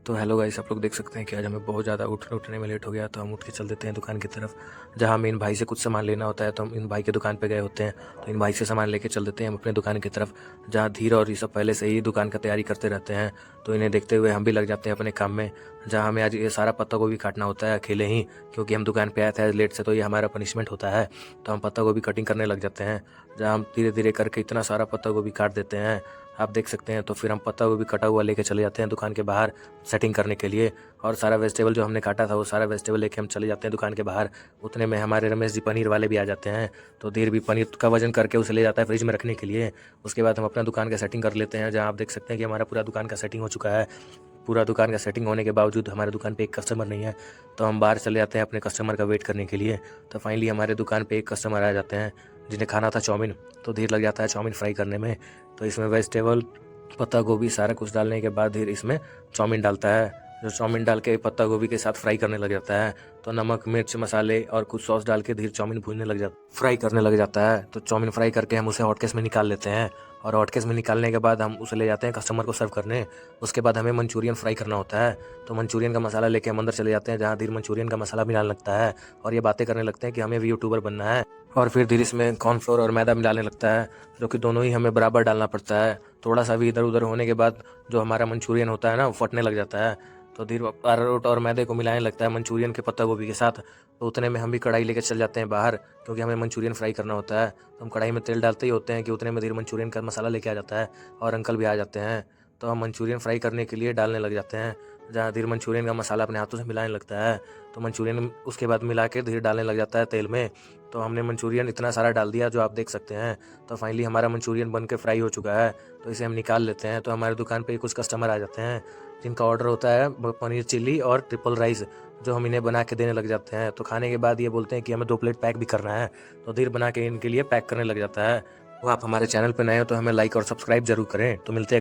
तो hello guys, आप लोग देख सकते हैं कि आज हमें बहुत ज़्यादा उठने में लेट हो गया। तो हम उठ के चल देते हैं दुकान की तरफ, जहाँ हमें इन भाई से कुछ सामान लेना होता है। तो हम इन भाई की दुकान पे गए होते हैं, तो इन भाई से सामान लेके चल देते हैं हम अपने दुकान की तरफ, जहाँ धीर और ये सब पहले से ही दुकान का तैयारी करते रहते हैं। तो इन्हें देखते हुए हम भी लग जाते हैं अपने काम में, जहाँ हमें आज ये सारा पत्ता गोभी काटना होता है अकेले ही, क्योंकि हम दुकान पे आए थे लेट से। तो ये हमारा पनिशमेंट होता है। तो हम पत्ता गोभी कटिंग करने लग जाते हैं, जहाँ हम धीरे धीरे करके इतना सारा पत्ता गोभी काट देते हैं, आप देख सकते हैं। तो फिर हम पत्ता गोभी कटा हुआ लेके चले जाते हैं दुकान के बाहर सेटिंग करने के लिए। और सारा वेजिटेबल जो हमने काटा था वो सारा वेजिटेबल लेके हम चले जाते हैं दुकान के बाहर। उतने में हमारे रमेश जी पनीर वाले भी आ जाते हैं। तो धीरे भी पनीर का वजन करके उसे ले जाता है फ्रिज में रखने के लिए। उसके बाद हम अपना दुकान का सेटिंग कर लेते हैं, जहाँ आप देख सकते हैं कि हमारा पूरा दुकान का सेटिंग हो चुका है। पूरा दुकान का सेटिंग होने के बावजूद हमारे दुकान पे एक कस्टमर नहीं है। तो हम बाहर चले जाते हैं अपने कस्टमर का वेट करने के लिए। तो फाइनली हमारे दुकान पे एक कस्टमर आ जाते हैं, जिन्हें खाना था चाउमीन। तो देर लग जाता है चाउमीन फ्राई करने में। तो इसमें वेजिटेबल, पत्ता गोभी सारा कुछ डालने के बाद धीरे इसमें चाउमीन डालता है, जो चाउमीन डाल के पत्ता गोभी के साथ फ्राई करने लग जाता है। तो नमक मिर्च मसाले और कुछ सॉस डाल के धीरे चाउमीन भूनने लग जाता फ्राई करने लग जाता है। तो चाउमीन फ्राई करके हम उसे हॉटकेस में निकाल लेते हैं, और हॉटकेस में निकालने के बाद हम उसे ले जाते हैं कस्टमर को सर्व करने। उसके बाद हमें मंचूरियन फ्राई करना होता है। तो मंचूरियन का मसाला लेके हम अंदर चले जाते हैं, जहाँ धीरे मंचूरियन का मसाला मिलाने लगता है, और ये बातें करने लगते हैं कि हमें भी यूट्यूबर बनना है। और फिर धीरे इसमें कॉर्नफ्लोर और मैदा मिलाने लगता है, जो कि दोनों ही हमें बराबर डालना पड़ता है। थोड़ा सा भी इधर उधर होने के बाद जो हमारा मंचूरियन होता है ना, वो फटने लग जाता है। तो धीरे अरारोट और मैदे को मिलाने लगता है मंचूरियन के पत्ता गोभी के साथ। तो उतने में हम भी कढ़ाई लेके चल जाते हैं बाहर, क्योंकि हमें मंचूरियन फ्राई करना होता है। तो हम कढ़ाई में तेल डालते ही होते हैं कि उतने में धीरे मंचूरियन का मसाला लेके आ जाता है, और अंकल भी आ जाते हैं। तो हम मंचूरियन फ्राई करने के लिए डालने लग जाते हैं, जहाँ धीरे मंचूरियन का मसाला अपने हाथों से मिलाने लगता है। तो मंचूरियन उसके बाद मिला के धीरे डालने लग जाता है तेल में। तो हमने मंचूरियन इतना सारा डाल दिया जो आप देख सकते हैं। तो फाइनली हमारा मंचूरियन बन के फ्राई हो चुका है। तो इसे हम निकाल लेते हैं। तो हमारे दुकान पे कुछ कस्टमर आ जाते हैं, जिनका ऑर्डर होता है पनीर चिल्ली और ट्रिपल राइस, जो हम इन्हें बना के देने लग जाते हैं। तो खाने के बाद ये बोलते हैं कि हमें 2 प्लेट पैक भी करना है। तो धीरे बना के इनके लिए पैक करने लग जाता है। वो आप हमारे चैनल पर नए हो तो हमें लाइक और सब्सक्राइब जरूर करें। तो मिलते हैं